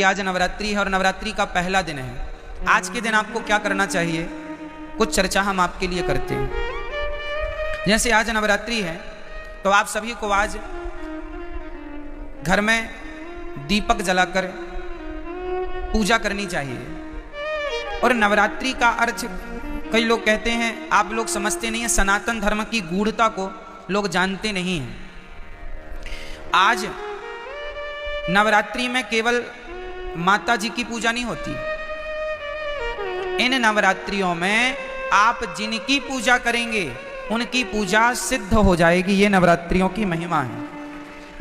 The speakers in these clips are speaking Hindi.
आज नवरात्रि है और नवरात्रि का पहला दिन है। आज के दिन आपको क्या करना चाहिए, कुछ चर्चा हम आपके लिए करते हैं। जैसे आज नवरात्रि है तो आप सभी को आज घर में दीपक जलाकर पूजा करनी चाहिए। और नवरात्रि का अर्थ कई लोग कहते हैं, आप लोग समझते नहीं हैं, सनातन धर्म की गूढ़ता को लोग जानते नहीं हैं। आज नवरात्रि में केवल माता जी की पूजा नहीं होती, इन नवरात्रियों में आप जिनकी पूजा करेंगे उनकी पूजा सिद्ध हो जाएगी। ये नवरात्रियों की महिमा है।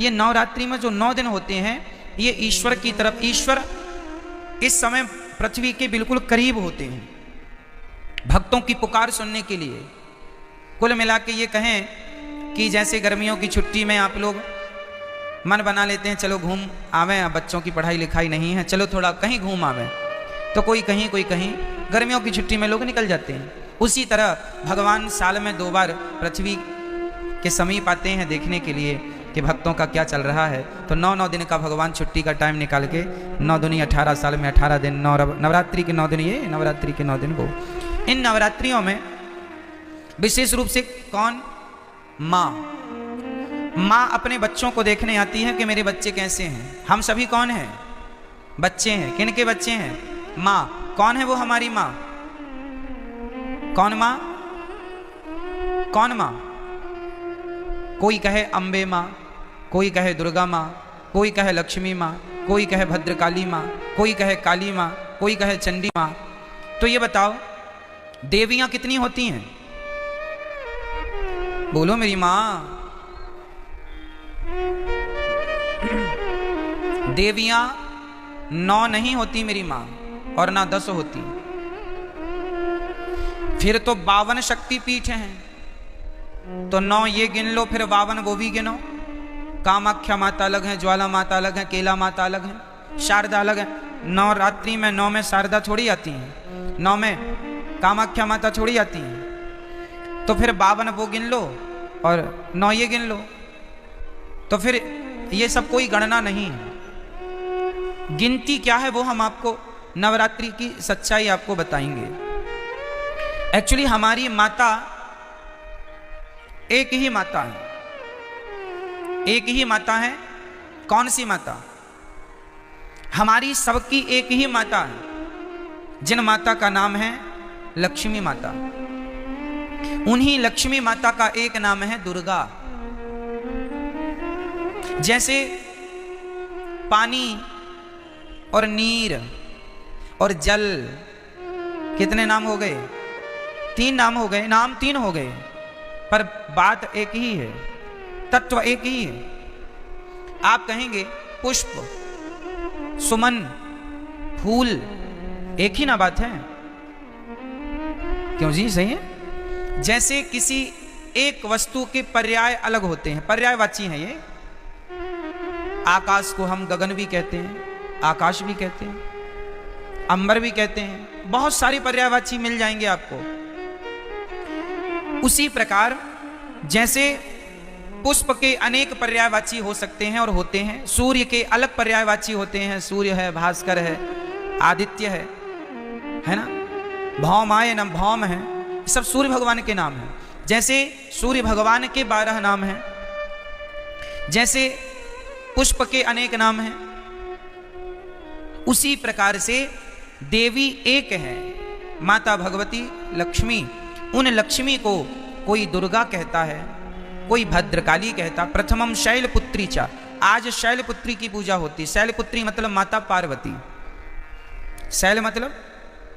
ये नवरात्रि में जो 9 दिन होते हैं ये ईश्वर की तरफ, ईश्वर इस समय पृथ्वी के बिल्कुल करीब होते हैं भक्तों की पुकार सुनने के लिए। कुल मिला के ये कहें कि जैसे गर्मियों की छुट्टी में आप लोग मन बना लेते हैं, चलो घूम आवें, बच्चों की पढ़ाई लिखाई नहीं है, चलो थोड़ा कहीं घूम आवें, तो कोई कहीं कोई कहीं गर्मियों की छुट्टी में लोग निकल जाते हैं। उसी तरह भगवान साल में 2 बार पृथ्वी के समीप आते हैं देखने के लिए कि भक्तों का क्या चल रहा है। तो 9 दिन का भगवान छुट्टी का टाइम निकाल के 9 दूनी 18 साल में 18 दिन, नवरात्रि के 9 दिन, ये नवरात्रि के 9 दिन वो। इन नवरात्रियों में विशेष रूप से कौन, माँ अपने बच्चों को देखने आती है कि मेरे बच्चे कैसे हैं। हम सभी कौन हैं, बच्चे हैं। किन के बच्चे हैं, माँ। कौन है वो हमारी माँ, कौन माँ, कौन माँ। कोई कहे अम्बे माँ, कोई कहे दुर्गा माँ, कोई कहे लक्ष्मी माँ, कोई कहे भद्रकाली माँ, कोई कहे काली माँ, कोई कहे चंडी माँ। तो ये बताओ देवियाँ कितनी होती हैं, बोलो मेरी माँ। देवियाँ 9 नहीं होती मेरी माँ, और ना 10 होती। फिर तो 52 शक्तिपीठ हैं, तो 9 ये गिन लो, फिर 52 वो भी गिनो। कामाख्या माता अलग है, ज्वाला माता अलग है, केला माता अलग है, शारदा अलग है। नवरात्रि में 9 में शारदा थोड़ी आती हैं, 9 में कामाख्या माता थोड़ी आती हैं। तो फिर 52 वो गिन लो और 9 ये गिन लो, तो फिर ये सब कोई गणना नहीं है। गिनती क्या है वो हम आपको नवरात्रि की सच्चाई आपको बताएंगे। एक्चुअली हमारी माता एक ही माता है, एक ही माता है। कौन सी माता, हमारी सबकी एक ही माता है, जिन माता का नाम है लक्ष्मी माता। उन्हीं लक्ष्मी माता का एक नाम है दुर्गा। जैसे पानी और नीर और जल, कितने नाम हो गए, 3 नाम हो गए, नाम 3 हो गए, पर बात एक ही है, तत्व एक ही है। आप कहेंगे पुष्प, सुमन, फूल, एक ही ना बात है, क्यों जी, सही है। जैसे किसी एक वस्तु के पर्याय अलग होते हैं, पर्यायवाची हैं ये। आकाश को हम गगन भी कहते हैं, आकाश भी कहते हैं, अंबर भी कहते हैं, बहुत सारी पर्यायवाची मिल जाएंगे आपको। उसी प्रकार जैसे पुष्प के अनेक पर्यायवाची हो सकते हैं और होते हैं, सूर्य के अलग पर्यायवाची होते हैं, सूर्य है, भास्कर है, आदित्य है ना, भौमाय न भौम है, सब सूर्य भगवान के नाम हैं। जैसे सूर्य भगवान के 12 नाम हैं, जैसे पुष्प के अनेक नाम हैं, उसी प्रकार से देवी एक है, माता भगवती लक्ष्मी। उन लक्ष्मी को कोई दुर्गा कहता है, कोई भद्रकाली कहता। प्रथमम शैलपुत्री चा, आज शैलपुत्री की पूजा होती। शैलपुत्री मतलब माता पार्वती, शैल मतलब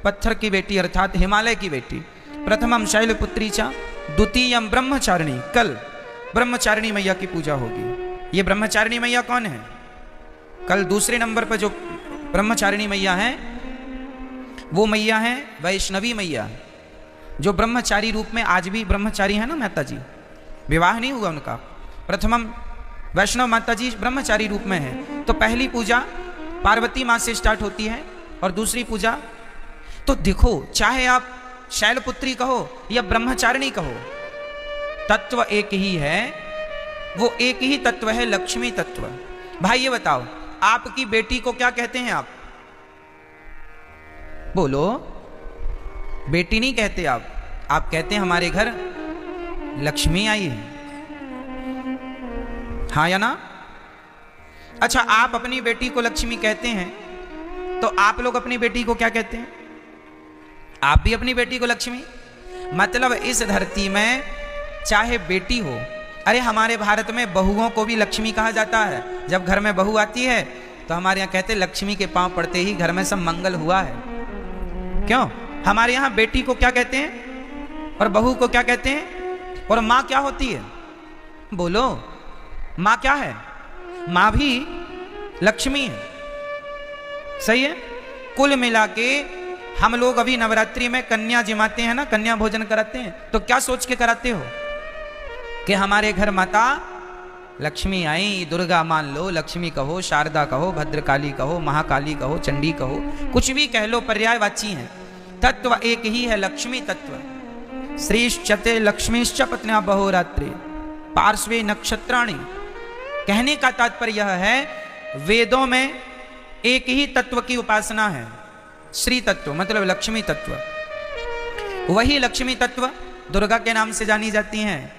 पत्थर की बेटी अर्थात हिमालय की बेटी। प्रथमम शैलपुत्री चा, द्वितीयम ब्रह्मचारिणी, कल ब्रह्मचारिणी मैया की पूजा होगी। ये ब्रह्मचारिणी मैया कौन है, कल दूसरे नंबर पर जो ब्रह्मचारिणी मैया है वो मैया है वैष्णवी मैया, जो ब्रह्मचारी रूप में आज भी ब्रह्मचारी है ना माता जी, विवाह नहीं हुआ उनका। प्रथमम वैष्णव माता जी ब्रह्मचारी रूप में है। तो पहली पूजा पार्वती माँ से स्टार्ट होती है और दूसरी पूजा, तो देखो चाहे आप शैलपुत्री कहो या ब्रह्मचारिणी कहो, तत्व एक ही है, वो एक ही तत्व है, लक्ष्मी तत्व। भाई ये बताओ आपकी बेटी को क्या कहते हैं आप? बोलो, बेटी नहीं कहते आप कहते हैं हमारे घर लक्ष्मी आई है। हाँ या ना? अच्छा, आप अपनी बेटी को लक्ष्मी कहते हैं, तो आप लोग अपनी बेटी को क्या कहते हैं? आप भी अपनी बेटी को लक्ष्मी। मतलब इस धरती में चाहे बेटी हो, अरे हमारे भारत में बहुओं को भी लक्ष्मी कहा जाता है। जब घर में बहू आती है तो हमारे यहाँ कहते हैं लक्ष्मी के पांव पड़ते ही घर में सब मंगल हुआ है। क्यों? हमारे यहाँ बेटी को क्या कहते हैं और बहू को क्या कहते हैं? और माँ क्या होती है? बोलो, माँ क्या है? माँ भी लक्ष्मी है। सही है। कुल मिला के हम लोग अभी नवरात्रि में कन्या जिमाते हैं ना, कन्या भोजन कराते हैं, तो क्या सोच के कराते हो कि हमारे घर माता लक्ष्मी आई। दुर्गा मान लो, लक्ष्मी कहो, शारदा कहो, भद्रकाली कहो, महाकाली कहो, चंडी कहो, कुछ भी कह लो, पर्यायवाची हैं। तत्व एक ही है, लक्ष्मी तत्व। श्रीश्चते लक्ष्मीश्च पत्न्या बहोरात्रि पार्श्वे नक्षत्राणि। कहने का तात्पर्य यह है, वेदों में एक ही तत्व की उपासना है, श्री तत्व, मतलब लक्ष्मी तत्व। वही लक्ष्मी तत्व दुर्गा के नाम से जानी जाती हैं।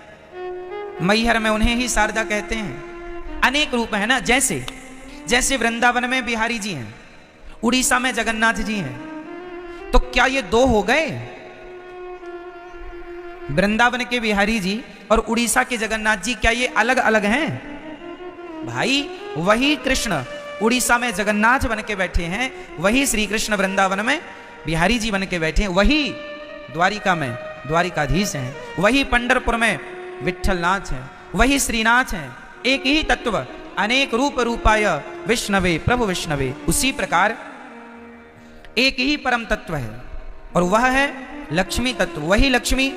मैहर में उन्हें ही शारदा कहते हैं। अनेक रूप है ना, जैसे वृंदावन में बिहारी जी हैं, उड़ीसा में जगन्नाथ जी हैं, तो क्या ये दो हो गए? वृंदावन के बिहारी जी और उड़ीसा के जगन्नाथ जी क्या ये अलग अलग हैं? भाई वही कृष्ण उड़ीसा में जगन्नाथ बन के बैठे हैं, वही श्री कृष्ण वृंदावन में बिहारी जी बन के बैठे हैं, वही द्वारिका में द्वारिकाधीश हैं, वही पंढरपुर में विठ्ठलनाथ हैं, वही श्रीनाथ हैं। एक ही तत्व, अनेक रूप रूपाय विष्णवे प्रभु विष्णवे। उसी प्रकार एक ही परम तत्व है और वह है लक्ष्मी तत्व। वही लक्ष्मी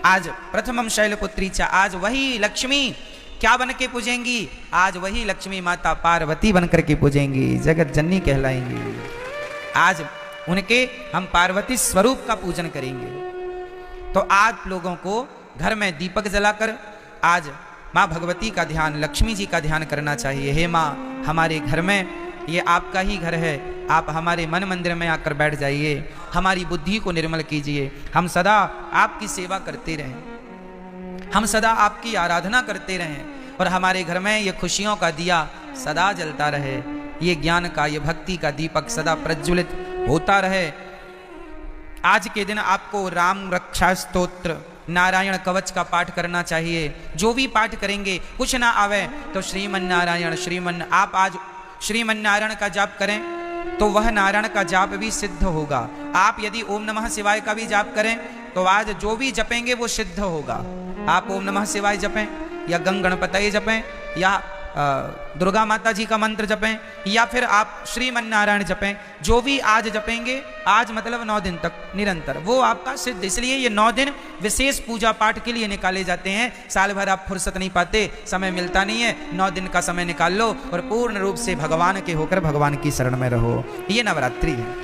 आज प्रथमम शैलपुत्री च, आज वही लक्ष्मी क्या बन के पूजेंगी? आज वही लक्ष्मी माता पार्वती बन करके पूजेंगी, जगत जननी कहलाएंगी। आज उनके हम पार्वती स्वरूप का पूजन करेंगे। तो आप लोगों को घर में दीपक जलाकर आज माँ भगवती का ध्यान, लक्ष्मी जी का ध्यान करना चाहिए। हे माँ, हमारे घर में, ये आपका ही घर है, आप हमारे मन मंदिर में आकर बैठ जाइए, हमारी बुद्धि को निर्मल कीजिए, हम सदा आपकी सेवा करते रहें, हम सदा आपकी आराधना करते रहें और हमारे घर में ये खुशियों का दिया सदा जलता रहे, ये ज्ञान का, ये भक्ति का दीपक सदा प्रज्वलित होता रहे। आज के दिन आपको राम रक्षा स्तोत्र, नारायण कवच का पाठ करना चाहिए। जो भी पाठ करेंगे, कुछ ना आवे तो श्रीमन नारायण आप आज श्रीमन नारायण का जाप करें तो वह नारायण का जाप भी सिद्ध होगा। आप यदि ओम नमः शिवाय का भी जाप करें तो आज जो भी जपेंगे वो सिद्ध होगा। आप ओम नमः शिवाय जपें या गंग गणपतये जपें या दुर्गा माता जी का मंत्र जपें या फिर आप श्रीमन नारायण जपें, जो भी आज जपेंगे, आज मतलब 9 दिन तक निरंतर, वो आपका सिद्ध। इसलिए ये 9 दिन विशेष पूजा पाठ के लिए निकाले जाते हैं। साल भर आप फुर्सत नहीं पाते, समय मिलता नहीं है, 9 दिन का समय निकाल लो और पूर्ण रूप से भगवान के होकर भगवान की शरण में रहो। ये नवरात्रि है,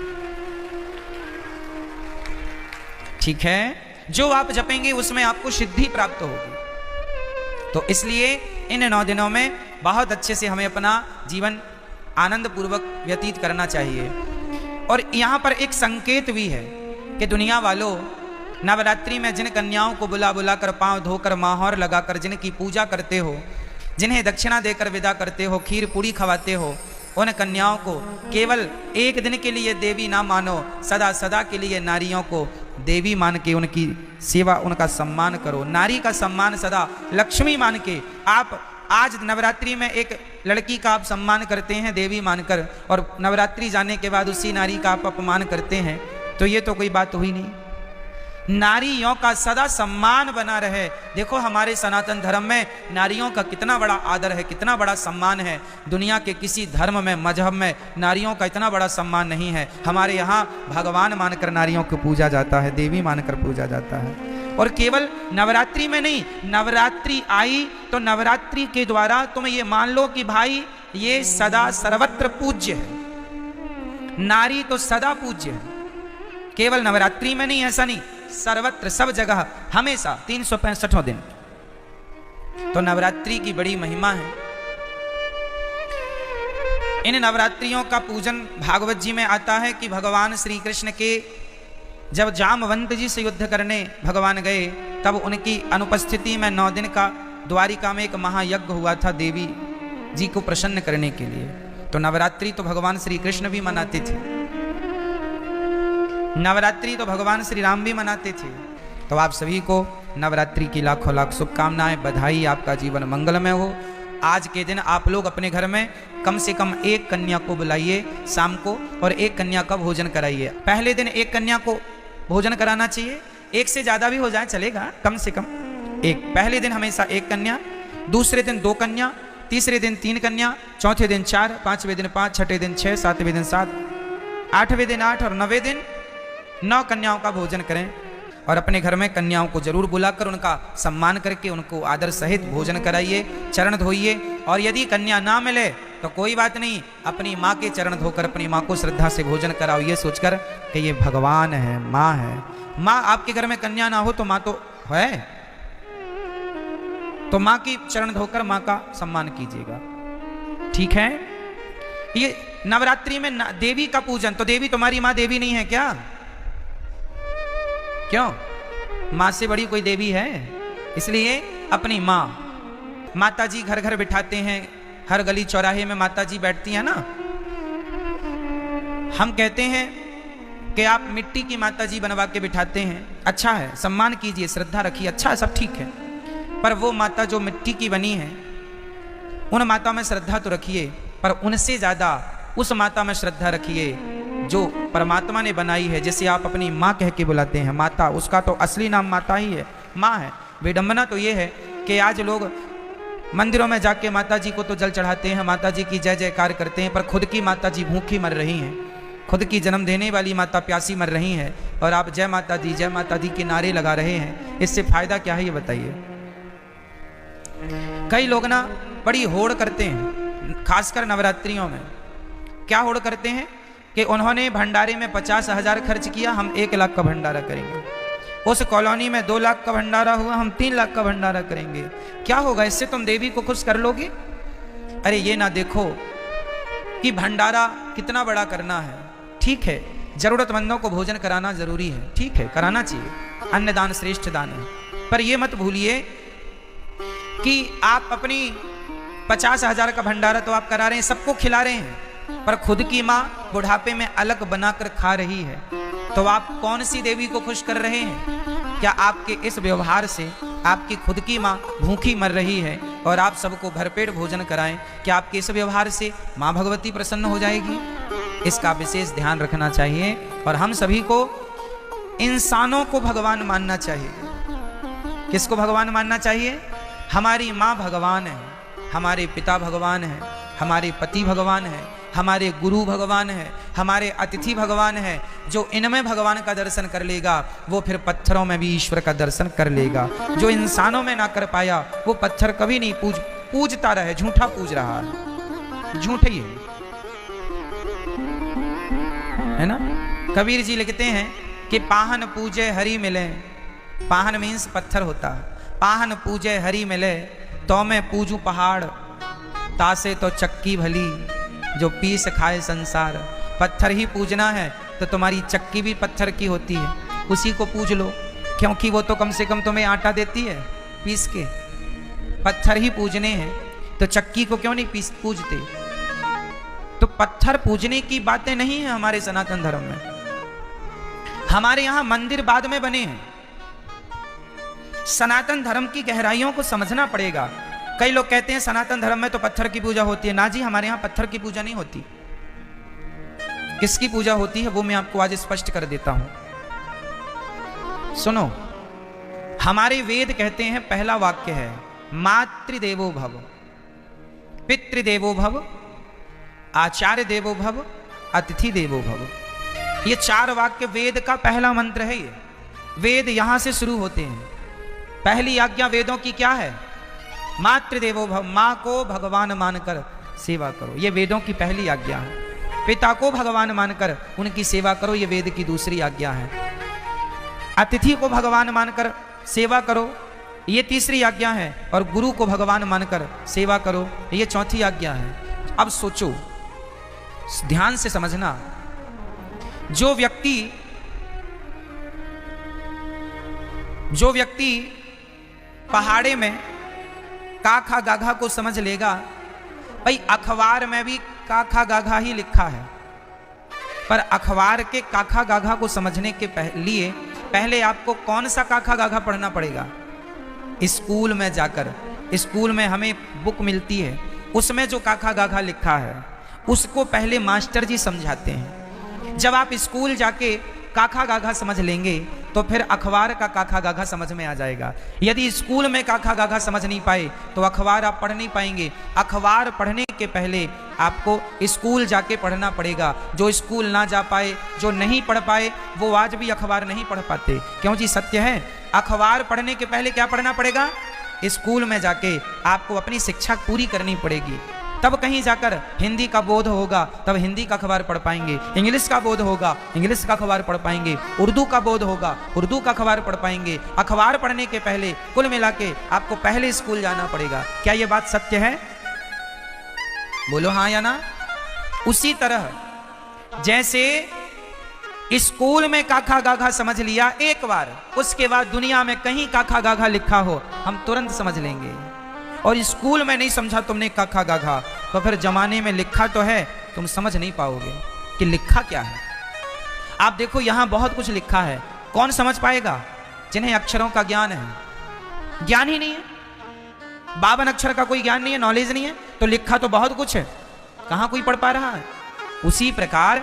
ठीक है। जो आप जपेंगे उसमें आपको सिद्धि प्राप्त होगी। तो इसलिए इन 9 दिनों में बहुत अच्छे से हमें अपना जीवन आनंद पूर्वक व्यतीत करना चाहिए। और यहाँ पर एक संकेत भी है कि दुनिया वालों, नवरात्रि में जिन कन्याओं को बुला बुला कर, पांव धोकर, माहौर लगाकर जिनकी पूजा करते हो, जिन्हें दक्षिणा देकर विदा करते हो, खीर पूड़ी खवाते हो, उन कन्याओं को केवल एक दिन के लिए देवी ना मानो, सदा सदा के लिए नारियों को देवी मान के उनकी सेवा, उनका सम्मान करो। नारी का सम्मान सदा लक्ष्मी मान के। आप आज नवरात्रि में एक लड़की का आप सम्मान करते हैं देवी मानकर, और नवरात्रि जाने के बाद उसी नारी का आप अपमान करते हैं, तो ये तो कोई बात हुई नहीं। नारियों का सदा सम्मान बना रहे। देखो हमारे सनातन धर्म में नारियों का कितना बड़ा आदर है, कितना बड़ा सम्मान है। दुनिया के किसी धर्म में, मजहब में नारियों का इतना बड़ा सम्मान नहीं है। हमारे यहाँ भगवान मानकर नारियों को पूजा जाता है, देवी मानकर पूजा जाता है। और केवल नवरात्रि में नहीं, नवरात्रि आई तो नवरात्रि के द्वारा तुम ये मान लो कि भाई ये सदा सर्वत्र पूज्य है। नारी तो सदा पूज्य है, केवल नवरात्रि में नहीं, ऐसा नहीं, सर्वत्र, सब जगह, हमेशा 365 दिन। तो नवरात्रि की बड़ी महिमा है। इन नवरात्रियों का पूजन भागवत जी में आता है कि भगवान श्री कृष्ण के जब जामवंत जी से युद्ध करने भगवान गए, तब उनकी अनुपस्थिति में 9 दिन का द्वारिका में एक महायज्ञ हुआ था देवी जी को प्रसन्न करने के लिए। तो नवरात्रि तो भगवान श्री कृष्ण भी मनाते थे, नवरात्रि तो भगवान श्री राम भी मनाते थे। तो आप सभी को नवरात्रि की लाखों लाख शुभकामनाएं, बधाई, आपका जीवन मंगलमय हो। आज के दिन आप लोग अपने घर में कम से कम 1 कन्या को बुलाइए शाम को, और 1 कन्या का भोजन कराइए। पहले दिन 1 कन्या को भोजन कराना चाहिए, 1 से ज्यादा भी हो जाए चलेगा, कम से कम 1। पहले दिन हमेशा 1 कन्या, दूसरे दिन 2 कन्या, तीसरे दिन 3 कन्या, चौथे दिन 4, 5वें दिन 5, छठे दिन 6, 7वें दिन 7, 8वें दिन 8 और 9वें दिन 9 कन्याओं का भोजन करें। और अपने घर में कन्याओं को जरूर बुलाकर उनका सम्मान करके उनको आदर सहित भोजन कराइए, चरण धोइए। और यदि कन्या ना मिले तो कोई बात नहीं, अपनी माँ के चरण धोकर अपनी माँ को श्रद्धा से भोजन कराओ, ये सोचकर कि ये भगवान है, माँ है। माँ आपके घर में कन्या ना हो तो माँ तो है, तो माँ की चरण धोकर माँ का सम्मान कीजिएगा, ठीक है। ये नवरात्रि में देवी का पूजन, तो देवी तुम्हारी माँ देवी नहीं है क्या? क्यों? माँ से बड़ी कोई देवी है? इसलिए अपनी माँ, माता जी घर घर बिठाते हैं, हर गली चौराहे में माता जी बैठती हैं ना। हम कहते हैं कि आप मिट्टी की माता जी बनवा के बिठाते हैं, अच्छा है, सम्मान कीजिए, श्रद्धा रखिए, अच्छा है, सब ठीक है। पर वो माता जो मिट्टी की बनी है, उन माता में श्रद्धा तो रखिए, पर उनसे ज्यादा उस माता में श्रद्धा रखिए जो परमात्मा ने बनाई है, जिसे आप अपनी माँ कह के बुलाते हैं, माता। उसका तो असली नाम माता ही है, माँ है। विडंबना तो ये है कि आज लोग मंदिरों में जाके माता जी को तो जल चढ़ाते हैं, माता जी की जय जयकार करते हैं, पर खुद की माता जी भूखी मर रही हैं, खुद की जन्म देने वाली माता प्यासी मर रही है, और आप जय माता दी के नारे लगा रहे हैं। इससे फायदा क्या है ये बताइए। कई लोग ना बड़ी होड़ करते हैं, खासकर नवरात्रियों में। क्या होड़ करते हैं कि उन्होंने भंडारे में 50,000 खर्च किया, हम 1 लाख का भंडारा करेंगे। उस कॉलोनी में 2 लाख का भंडारा हुआ, हम 3 लाख का भंडारा करेंगे। क्या होगा इससे? तुम देवी को खुश कर लोगे? अरे ये ना देखो कि भंडारा कितना बड़ा करना है, ठीक है, जरूरतमंदों को भोजन कराना जरूरी है, ठीक है, कराना चाहिए, अन्नदान श्रेष्ठ दान है। पर ये मत भूलिए कि आप अपनी 50,000 का भंडारा तो आप करा रहे हैं, सबको खिला रहे हैं, पर खुद की माँ बुढ़ापे में अलग बनाकर खा रही है, तो आप कौन सी देवी को खुश कर रहे हैं? क्या आपके इस व्यवहार से आपकी खुद की माँ भूखी मर रही है और आप सबको भरपेट भोजन कराएं, क्या आपके इस व्यवहार से माँ भगवती प्रसन्न हो जाएगी? इसका विशेष ध्यान रखना चाहिए। और हम सभी को इंसानों को भगवान मानना चाहिए। किसको भगवान मानना चाहिए? हमारी माँ भगवान है, हमारे पिता भगवान है, हमारे पति भगवान है, हमारे गुरु भगवान है, हमारे अतिथि भगवान है। जो इनमें भगवान का दर्शन कर लेगा वो फिर पत्थरों में भी ईश्वर का दर्शन कर लेगा। जो इंसानों में ना कर पाया वो पत्थर कभी नहीं पूजता रहे, झूठा पूज रहा है, झूठे ही है ना। कबीर जी लिखते हैं कि पाहन पूजे हरि मिले, पाहन मीन्स पत्थर होता है, पाहन पूजे हरि मिले तो मैं पूजू पहाड़, तासे तो चक्की भली जो पीस खाए संसार। पत्थर ही पूजना है तो तुम्हारी चक्की भी पत्थर की होती है, उसी को पूज लो, क्योंकि वो तो कम से कम तुम्हें आटा देती है पीस के। पत्थर ही पूजने हैं तो चक्की को क्यों नहीं पूजते? तो पत्थर पूजने की बातें नहीं है हमारे सनातन धर्म में। हमारे यहाँ मंदिर बाद में बने हैं। सनातन धर्म की गहराइयों को समझना पड़ेगा। कई लोग कहते हैं सनातन धर्म में तो पत्थर की पूजा होती है। ना जी, हमारे यहाँ पत्थर की पूजा नहीं होती। किसकी पूजा होती है वो मैं आपको आज स्पष्ट कर देता हूं। सुनो, हमारे वेद कहते हैं, पहला वाक्य है मातृदेवो भव, पितृदेवो भव, आचार्य देवो भव, अतिथि देवो भव। ये 4 वाक्य वेद का पहला मंत्र है। ये वेद यहां से शुरू होते हैं। पहली आज्ञा वेदों की क्या है? मातृदेवो भव, माँ को भगवान मानकर सेवा करो, ये वेदों की पहली आज्ञा है। पिता को भगवान मानकर उनकी सेवा करो, ये वेद की दूसरी आज्ञा है। अतिथि को भगवान मानकर सेवा करो, ये तीसरी आज्ञा है। और गुरु को भगवान मानकर सेवा करो, ये चौथी आज्ञा है। अब सोचो ध्यान से समझना, जो व्यक्ति पहाड़े में काखा गाघा को समझ लेगा, भाई अखबार में भी काखा गाघा ही लिखा है, पर अखबार के काखा गाघा को समझने के लिए पहले आपको कौन सा काखा गाघा पढ़ना पड़ेगा? स्कूल में जाकर, स्कूल में हमें बुक मिलती है, उसमें जो काखा गाघा लिखा है उसको पहले मास्टर जी समझाते हैं। जब आप स्कूल जाके काखा गाघा समझ लेंगे तो फिर अखबार का काखा गाघा समझ में आ जाएगा। यदि स्कूल में काखा गाघा समझ नहीं पाए तो अखबार आप पढ़ नहीं पाएंगे। अखबार पढ़ने के पहले आपको स्कूल जाके पढ़ना पड़ेगा। जो स्कूल ना जा पाए, जो नहीं पढ़ पाए, वो आज भी अखबार नहीं पढ़ पाते। क्यों जी? सत्य है, अखबार पढ़ने के पहले क्या पढ़ना पड़ेगा? स्कूल में जाके आपको अपनी शिक्षा पूरी करनी पड़ेगी, तब कहीं जाकर हिंदी का बोध होगा, तब हिंदी का अखबार पढ़ पाएंगे। इंग्लिश का बोध होगा, इंग्लिश का अखबार पढ़ पाएंगे। उर्दू का बोध होगा, उर्दू का अखबार पढ़ पाएंगे। अखबार पढ़ने के पहले कुल मिला के आपको पहले स्कूल जाना पड़ेगा। क्या ये बात सत्य है? बोलो हाँ या ना। उसी तरह जैसे स्कूल में काखा गाघा समझ लिया एक बार, उसके बाद दुनिया में कहीं काखा गाघा लिखा हो हम तुरंत समझ लेंगे। और स्कूल में नहीं समझा तुमने काखा गाघा, तो फिर जमाने में लिखा तो है, तुम समझ नहीं पाओगे कि लिखा क्या है। आप देखो यहां बहुत कुछ लिखा है, कौन समझ पाएगा? जिन्हें अक्षरों का ज्ञान है। ज्ञान ही नहीं है, 52 अक्षर का कोई ज्ञान नहीं है, नॉलेज नहीं है, तो लिखा तो बहुत कुछ है, कहां कोई पढ़ पा रहा है? उसी प्रकार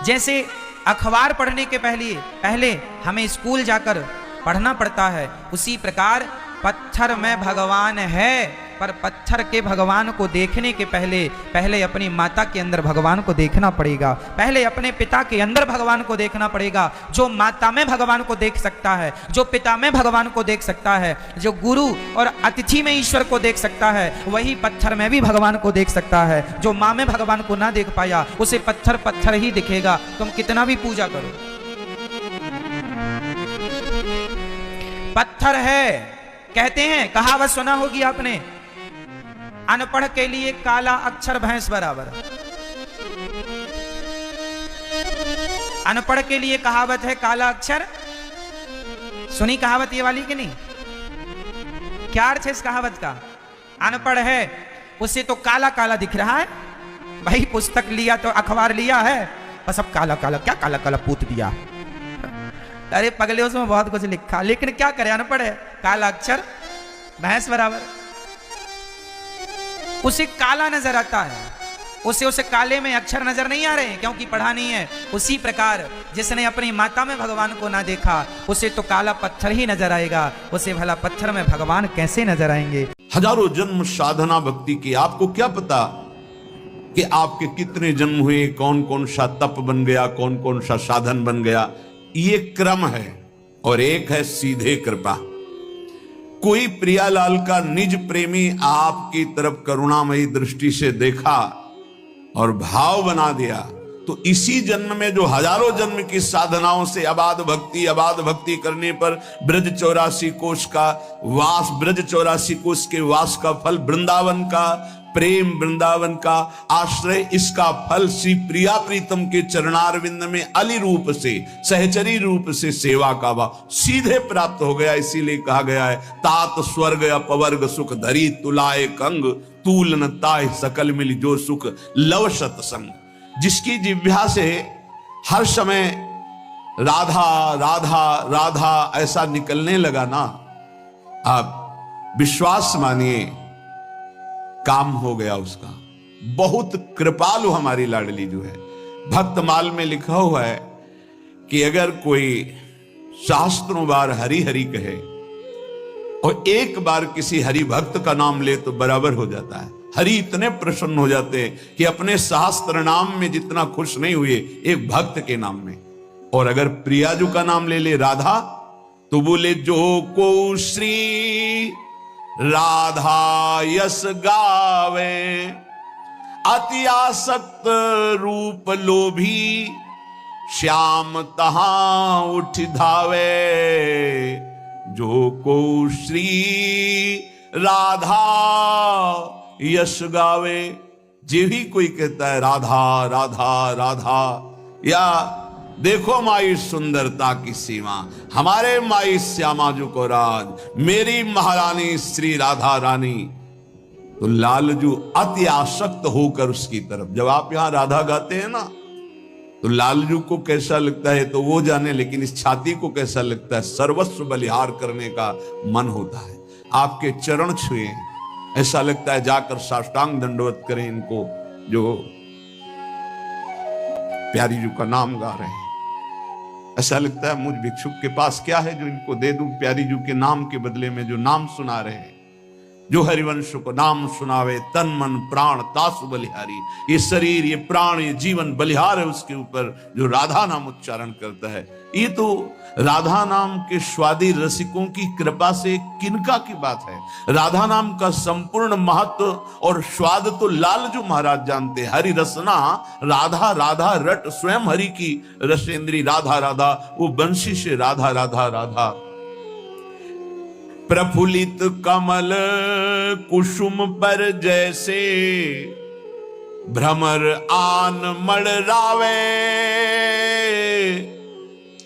जैसे अखबार पढ़ने के पहले हमें स्कूल जाकर पढ़ना पड़ता है, उसी प्रकार पत्थर में भगवान है, पर पत्थर के भगवान को देखने के पहले अपनी माता के अंदर भगवान को देखना पड़ेगा। पहले अपने पिता के अंदर भगवान को देखना पड़ेगा। जो माता में भगवान को देख सकता है, जो पिता में भगवान को देख सकता है, जो गुरु और अतिथि में ईश्वर को देख सकता है, वही पत्थर में भी भगवान को देख सकता है। जो माँ में भगवान को ना देख पाया, उसे पत्थर पत्थर ही दिखेगा, तुम कितना भी पूजा करो। पत्थर है, कहते हैं, कहावत सुना होगी आपने, अनपढ़ के लिए काला अक्षर भैंस बराबर। अनपढ़ के लिए कहावत है काला अक्षर। सुनी कहावत ये वाली कि नहीं? क्या अर्थ है इस कहावत का? अनपढ़ है, उसे तो काला काला दिख रहा है। भाई पुस्तक लिया तो अखबार लिया है, बस अब काला काला, क्या काला काला पूत दिया। अरे पगले, उसमें बहुत कुछ लिखा, लेकिन क्या करे, अनपढ़ है, काला अक्षर भैंस बराबर। उसे काला नजर आता है, उसे काले में अक्षर नजर नहीं आ रहे, क्योंकि पढ़ा नहीं है। उसी प्रकार जिसने अपनी माता में भगवान को ना देखा, उसे तो काला पत्थर ही नजर आएगा, उसे भला पत्थर में भगवान कैसे नजर आएंगे? हजारों जन्म साधना भक्ति की, आपको क्या पता कि आपके कितने जन्म हुए, कौन कौन सा तप बन गया, कौन कौन सा साधन बन गया। ये क्रम है, और एक है सीधे कृपा। कोई प्रियालाल का निज प्रेमी आपकी तरफ करुणामयी दृष्टि से देखा और भाव बना दिया, तो इसी जन्म में जो हजारों जन्म की साधनाओं से अबाध भक्ति करने पर ब्रज 84 कोष का वास, ब्रज 84 कोष के वास का फल, वृंदावन का प्रेम, वृंदावन का आश्रय, इसका फल श्री प्रिया प्रीतम के चरणारविंद में अली रूप से, सहचरी रूप से सेवा का भाव सीधे प्राप्त हो गया। इसीलिए कहा गया है, तात स्वर्ग अपवर्ग सुख धरी तुलाए कंग, तूल न ताय सकल मिल जो सुख लव सत्संग। जिसकी जिह्वा से हर समय राधा राधा राधा ऐसा निकलने लगा ना, आप विश्वास मानिए काम हो गया उसका। बहुत कृपालु हमारी लाडली जो है। भक्तमाल में लिखा हुआ है कि अगर कोई शास्त्रों बार हरि हरि कहे और एक बार किसी हरि भक्त का नाम ले तो बराबर हो जाता है। हरि इतने प्रसन्न हो जाते हैं कि अपने शास्त्र नाम में जितना खुश नहीं हुए एक भक्त के नाम में। और अगर प्रियाजू का नाम ले ले राधा, तो बोले जो को श्री राधा यस गावे, अति आसक्त रूप लोभी, श्याम तहां उठ धावे। जो को श्री राधा यश गावे, जे भी कोई कहता है राधा राधा राधा, या देखो माई सुंदरता की सीमा, हमारे माई श्यामा जू को राज, मेरी महारानी श्री राधा रानी, तो लालजू अति आसक्त होकर उसकी तरफ, जब आप यहां राधा गाते हैं ना तो लालजू को कैसा लगता है तो वो जाने, लेकिन इस छाती को कैसा लगता है, सर्वस्व बलिहार करने का मन होता है। आपके चरण छुए, ऐसा लगता है जाकर साष्टांग दंडवत करें इनको जो प्यारी जू का नाम गा रहे हैं। ऐसा लगता है मुझ भिक्षुक के पास क्या है जो इनको दे दूं, प्यारी जू के नाम के बदले में जो नाम सुना रहे हैं। जो हरिवंश को नाम सुनावे तन मन प्राण तासु बलिहारी, ये शरीर ये प्राण ये जीवन बलिहार है उसके ऊपर जो राधा नाम उच्चारण करता है। ये तो राधा नाम के स्वादी रसिकों की कृपा से किनका की बात है। राधा नाम का संपूर्ण महत्व और स्वाद तो लालजू महाराज जानते हैं। हरि रसना राधा राधा रट, स्वयं हरि की रसेंद्री राधा राधा, वो बंशी से राधा राधा राधा। प्रफुल्लित कमल कुसुम पर जैसे भ्रमर आन मड़रावे,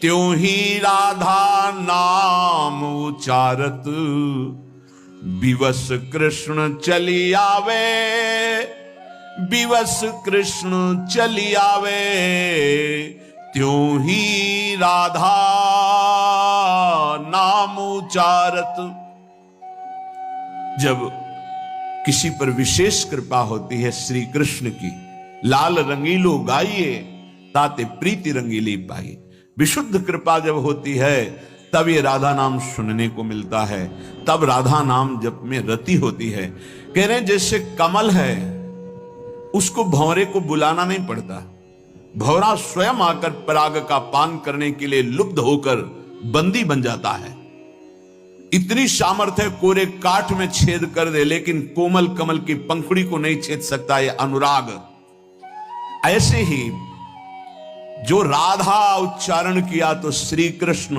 त्यों ही राधा नाम उचारत विवश कृष्ण चली आवे, विवश कृष्ण चली आवे, त्यों ही राधा नाम उचारत। जब किसी पर विशेष कृपा होती है श्री कृष्ण की, लाल रंगीलो गाइए ताते प्रीति रंगीली पाई। विशुद्ध कृपा जब होती है तब ये राधा नाम सुनने को मिलता है, तब राधा नाम जप में रति होती है। कह रहे हैं जैसे कमल है, उसको भंवरे को बुलाना नहीं पड़ता, भंवरा स्वयं आकर पराग का पान करने के लिए लुब्ध होकर बंदी बन जाता है। इतनी सामर्थ्य है, कोरे काठ में छेद कर दे लेकिन कोमल कमल की पंखुड़ी को नहीं छेद सकता ये अनुराग। ऐसे ही जो राधा उच्चारण किया तो श्री कृष्ण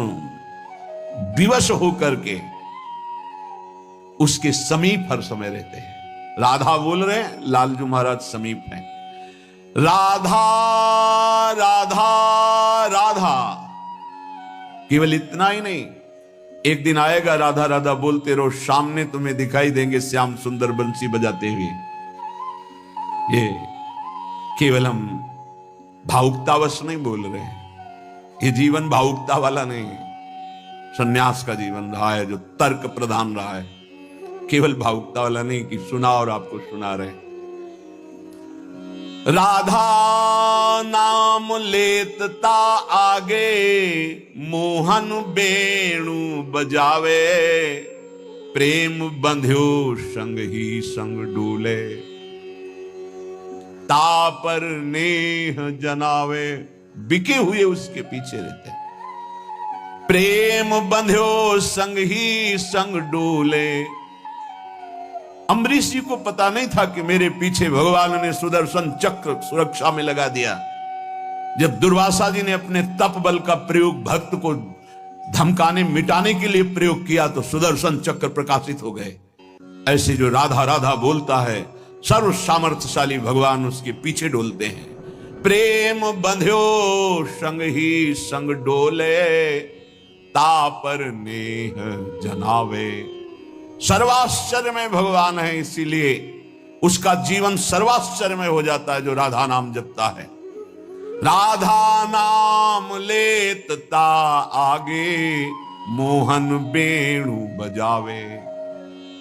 विवश होकर के उसके समीप हर समय रहते हैं। राधा बोल रहे हैं, लालजू महाराज समीप हैं। राधा राधा राधा, केवल इतना ही नहीं, एक दिन आएगा राधा राधा बोलते रहो, सामने तुम्हें दिखाई देंगे श्याम सुंदर बंसी बजाते हुए। ये केवल हम भावुकतावश नहीं बोल रहे हैं, ये जीवन भावुकता वाला नहीं है, सन्यास का जीवन रहा है जो तर्क प्रधान रहा है। केवल भावुकता वाला नहीं कि सुना और आपको सुना रहे। राधा नाम लेतता आगे, मोहन बेणु बजावे, प्रेम बंध्यो संग ही संग डूले, तापर नेह जनावे। बिके हुए उसके पीछे रहते, प्रेम बंध्यो संग ही संग डूले। अम्बरीश जी को पता नहीं था कि मेरे पीछे भगवान ने सुदर्शन चक्र सुरक्षा में लगा दिया। जब दुर्वासा जी ने अपने तप बल का प्रयोग भक्त को धमकाने मिटाने के लिए प्रयोग किया तो सुदर्शन चक्र प्रकाशित हो गए। ऐसे जो राधा राधा बोलता है, सर्व सामर्थ्यशाली भगवान उसके पीछे डोलते हैं। प्रेम बंध्यो संग ही संग डोले, तापर नेह जनावे। सर्वाश्चर्य में भगवान है, इसीलिए उसका जीवन सर्वाश्चर्य में हो जाता है जो राधा नाम जपता है। राधा नाम लेतता आगे, मोहन बेणु बजावे।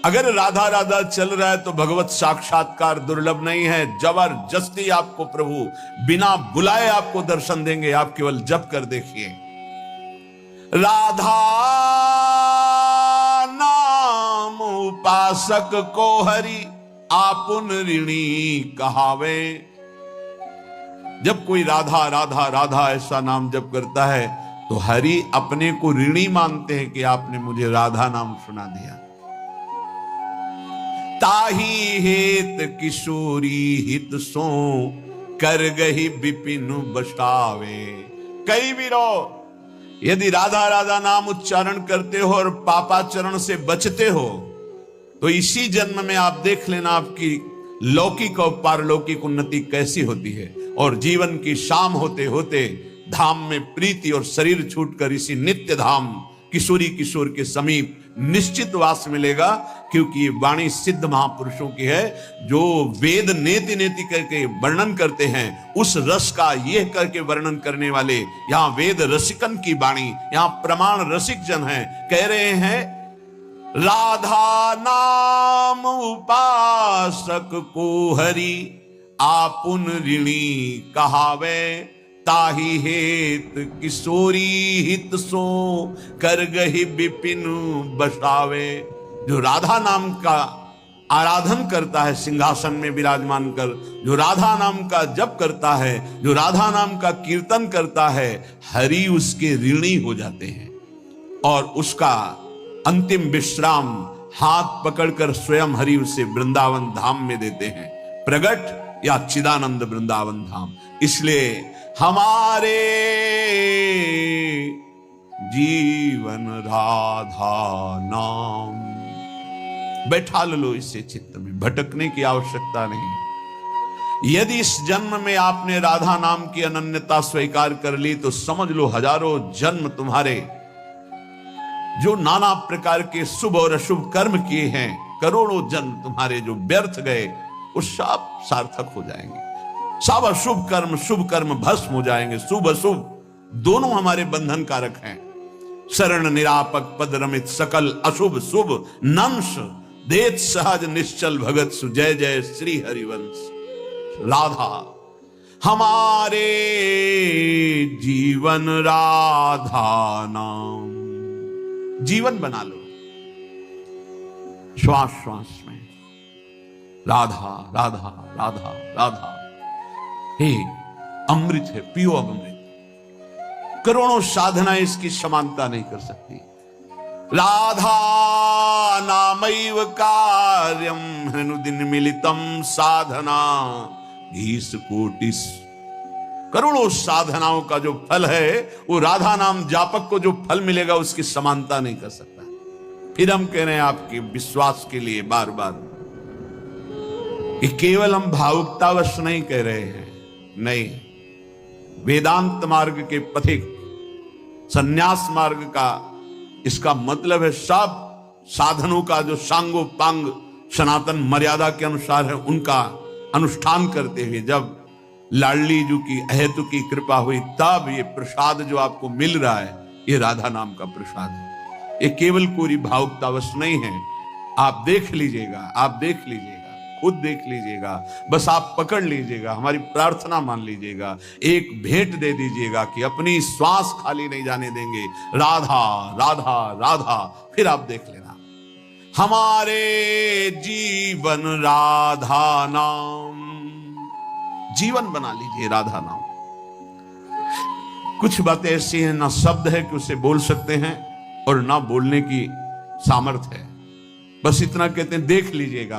अगर राधा राधा चल रहा है तो भगवत साक्षात्कार दुर्लभ नहीं है। जबरदस्ती आपको प्रभु बिना बुलाए आपको दर्शन देंगे, आप केवल जप कर देखिए। राधा नाम उपासक को हरि आपुन ऋणी कहावे। जब कोई राधा राधा राधा ऐसा नाम जप करता है तो हरि अपने को ऋणी मानते हैं कि आपने मुझे राधा नाम सुना दिया। ताही हेत किशोरी हित सो, कर गही विपिन बसावे। कई वीरो, यदि राधा राधा नाम उच्चारण करते हो और पापाचरण से बचते हो तो इसी जन्म में आप देख लेना आपकी लौकिक और पारलौकिक उन्नति कैसी होती है। और जीवन की शाम होते होते धाम में प्रीति और शरीर छूटकर इसी नित्य धाम किशोरी किशोर के समीप निश्चित वास मिलेगा, क्योंकि ये वाणी सिद्ध महापुरुषों की है जो वेद नेति नेति करके वर्णन करते हैं। उस रस का यह करके वर्णन करने वाले यहां वेद रसिकन की वाणी, यहां प्रमाण रसिक जन हैं, कह रहे हैं राधा नाम उपासक को हरि आपुन ऋणी कहावे, ताहि हेत किशोरी हित सो कर गहि विपिन बसावे। जो राधा नाम का आराधन करता है सिंहासन में विराजमान कर, जो राधा नाम का जप करता है, जो राधा नाम का कीर्तन करता है, हरि उसके ऋणी हो जाते हैं और उसका अंतिम विश्राम हाथ पकड़कर स्वयं हरि उसे वृंदावन धाम में देते हैं, प्रगट या चिदानंद वृंदावन धाम। इसलिए हमारे जीवन राधा नाम, बैठा लो इसे चित्त में, भटकने की आवश्यकता नहीं। यदि इस जन्म में आपने राधा नाम की अनन्यता स्वीकार कर ली तो समझ लो हजारों जन्म तुम्हारे जो नाना प्रकार के शुभ और अशुभ कर्म किए हैं, करोड़ों जन्म तुम्हारे जो व्यर्थ गए, वो सब सार्थक हो जाएंगे। सब अशुभ कर्म शुभ कर्म भस्म हो जाएंगे। शुभ अशुभ दोनों हमारे बंधन कारक हैं। शरण निरापक पद रमित सकल अशुभ शुभ नंश देत सहज निश्चल भगत सु जय जय श्री हरिवंश। राधा हमारे जीवन राधा नाम, जीवन बना लो श्वास श्वास में राधा राधा राधा राधा। हे अमृत है, पियो अब अमृत। करोड़ों साधना इसकी समानता नहीं कर सकती। राधा नामैव कार्यम हनुदिन मिलितम साधना 20 कोटि। करोड़ों साधनाओं का जो फल है वो राधा नाम जापक को जो फल मिलेगा उसकी समानता नहीं कर सकता। फिर हम कह रहे हैं आपके विश्वास के लिए बार बार कि केवल हम भावुकतावश नहीं कह रहे हैं, नहीं, वेदांत मार्ग के पथिक, संन्यास मार्ग का इसका मतलब है सब साधनों का जो सांगो पांग सनातन मर्यादा के अनुसार है उनका अनुष्ठान करते हुए जब लाडली जी की अहेतु की कृपा हुई तब ये प्रसाद जो आपको मिल रहा है ये राधा नाम का प्रसाद है। ये केवल कोई भावुकतावश नहीं है। आप देख लीजिएगा, आप देख लीजिएगा, खुद देख लीजिएगा, बस आप पकड़ लीजिएगा, हमारी प्रार्थना मान लीजिएगा, एक भेंट दे दीजिएगा कि अपनी श्वास खाली नहीं जाने देंगे। राधा राधा राधा, फिर आप देख लेना हमारे जीवन राधा नाम। जीवन बना लीजिए राधा नाम। कुछ बातें ऐसी हैं ना शब्द है कि उसे बोल सकते हैं और ना बोलने की सामर्थ्य है। बस इतना कहते हैं देख लीजिएगा।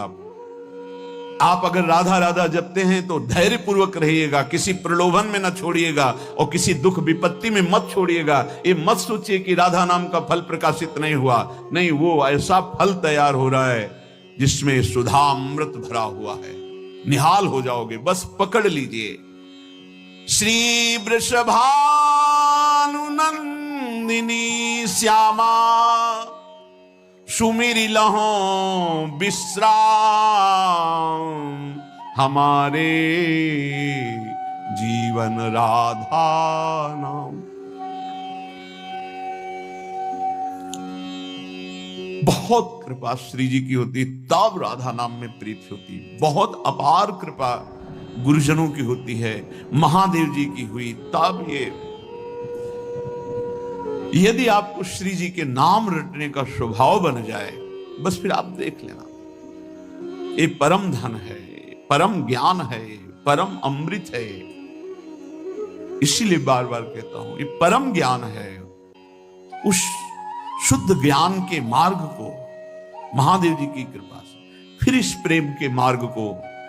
आप अगर राधा राधा जपते हैं तो धैर्य पूर्वक रहिएगा, किसी प्रलोभन में न छोड़िएगा और किसी दुख विपत्ति में मत छोड़िएगा। ये मत सोचिए कि राधा नाम का फल प्रकाशित नहीं हुआ, नहीं, वो ऐसा फल तैयार हो रहा है जिसमें सुधामृत भरा हुआ है। निहाल हो जाओगे, बस पकड़ लीजिए। श्री वृषभानुनंदिनी श्यामा सुमिरि लहो विश्राम हमारे जीवन राधा नाम। बहुत कृपा श्री जी की होती तब राधा नाम में प्रीति होती। बहुत अपार कृपा गुरुजनों की होती है, महादेव जी की हुई तब ये। यदि आपको श्री जी के नाम रटने का स्वभाव बन जाए बस फिर आप देख लेना, ये परम धन है, परम ज्ञान है, परम अमृत है। इसीलिए बार बार कहता हूं ये परम ज्ञान है। उस शुद्ध ज्ञान के मार्ग को महादेव जी की कृपा से, फिर इस प्रेम के मार्ग को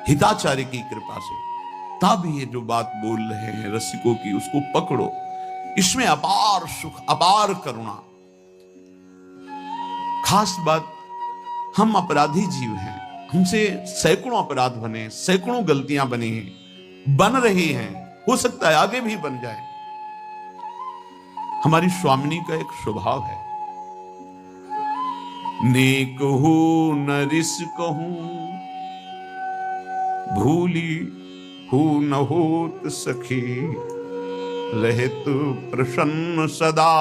हिताचार्य की कृपा से, तब ये जो बात बोल रहे हैं रसिकों की उसको पकड़ो। इसमें अपार सुख, अपार करुणा। खास बात, हम अपराधी जीव हैं, हमसे सैकड़ों अपराध बने, सैकड़ों गलतियां बनी हैं, बन रही हैं, हो सकता है आगे भी बन जाए। हमारी स्वामिनी का एक स्वभाव है, नेक हो न रिस कहूं, भूली हो न होत सखी, रहत प्रसन्न सदा,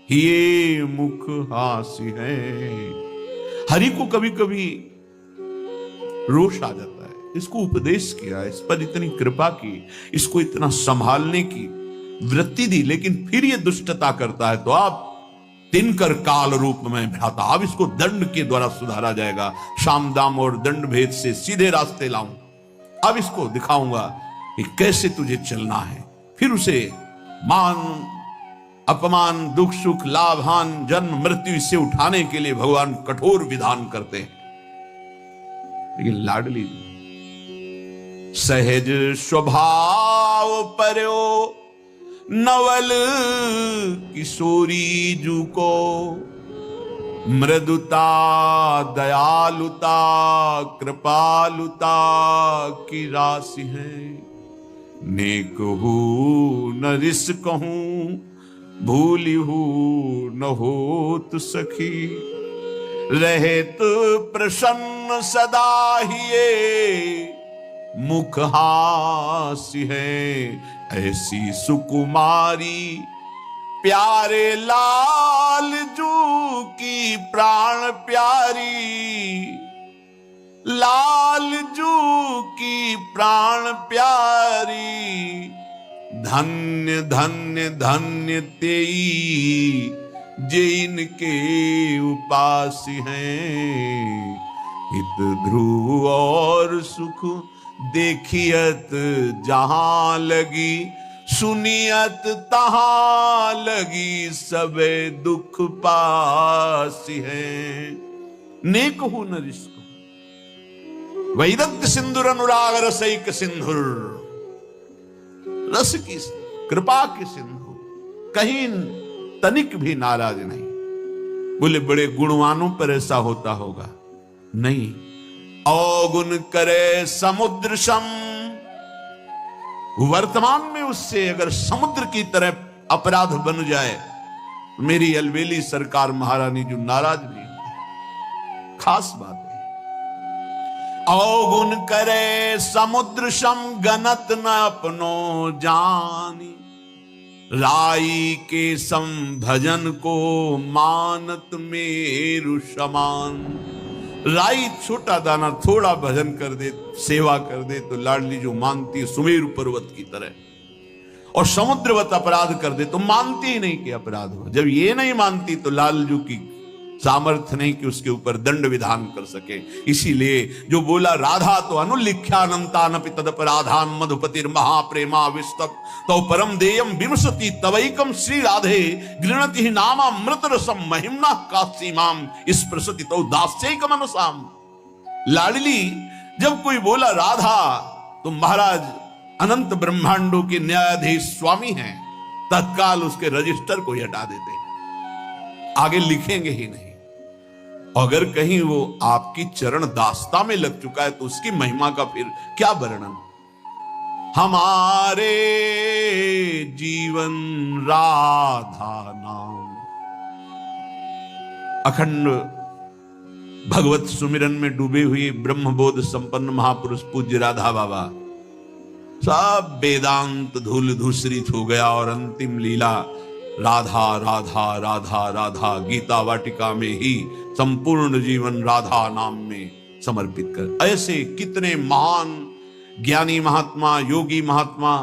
ये मुख हास्य है। हरि को कभी कभी रोष आ जाता है, इसको उपदेश किया, इस पर इतनी कृपा की, इसको इतना संभालने की वृत्ति दी, लेकिन फिर ये दुष्टता करता है, तो आप तिनकर काल रूप में भ्राता, अब इसको दंड के द्वारा सुधारा जाएगा। शाम दाम और दंड भेद से सीधे रास्ते लाऊं, अब इसको दिखाऊंगा कि कैसे तुझे चलना है। फिर उसे मान अपमान, दुख सुख, लाभ हान, जन्म मृत्यु से उठाने के लिए भगवान कठोर विधान करते हैं। लेकिन लाडली सहज स्वभाव पर्यो, नवल किशोरी जू को, मृदुता दयालुता कृपालुता की राशि है। नेक हूं न रिस कहूं, भूली हूं न होत सखी, रहत प्रसन्न सदा ही, मुख हास्य है। ऐसी सुकुमारी प्यारे लाल जू की प्राण प्यारी, लाल जू की प्राण प्यारी, धन्य धन्य धन्य तेई जे इनके उपास हैं। हित ध्रुव और सुख देखियत जहां लगी, सुनियत तहां लगी, सबे दुख पास है। नेक हूं न रिस कहूं, वैदत्त सिंधुर अनुराग रसैक सिंधुर, रस की कृपा की सिंधु, कहीं तनिक भी नाराज नहीं। बोले बड़े गुणवानों पर ऐसा होता होगा, नहीं। अवगुण करे समुद्र सम, वर्तमान में उससे अगर समुद्र की तरह अपराध बन जाए, मेरी अलवेली सरकार महारानी जो नाराज नहीं होती। खास बात है, अवगुण करे समुद्र सम, गनत न अपनो जानी, राई के सम भजन को मानत मेरु समान। राई छोटा दाना थोड़ा भजन कर दे, सेवा कर दे, तो लाडली जो मानती है सुमेरु पर्वत की तरह, और समुद्रवत अपराध कर दे तो मानती ही नहीं कि अपराध हो। जब ये नहीं मानती तो लालजू की सामर्थ्य नहीं कि उसके ऊपर दंड विधान कर सके। इसीलिए जो बोला राधा तो अनुलिख्यानंतानपि तदपराधान, मधुपतिर महाप्रेमा विस्तप तो परम देयम विमसति तवैकम, श्री राधे गृणति नामा मृत रसम, महिम्ना कासीमाम स्पृशति तो दास्यैकम अनुसाम। लाडली जब कोई बोला राधा, तो महाराज अनंत ब्रह्मांडों के न्यायाधीश स्वामी हैं, तत्काल उसके रजिस्टर को हटा देते, आगे लिखेंगे ही नहीं। अगर कहीं वो आपकी चरण दास्ता में लग चुका है तो उसकी महिमा का फिर क्या वर्णन। हमारे जीवन राधा नाम, अखंड भगवत सुमिरन में डूबे हुए ब्रह्मबोध संपन्न महापुरुष पूज्य राधा बाबा, सब वेदांत धूल धूसरित हो गया और अंतिम लीला राधा राधा राधा राधा गीता वाटिका में ही संपूर्ण जीवन राधा नाम में समर्पित कर। ऐसे कितने महान ज्ञानी महात्मा, योगी महात्मा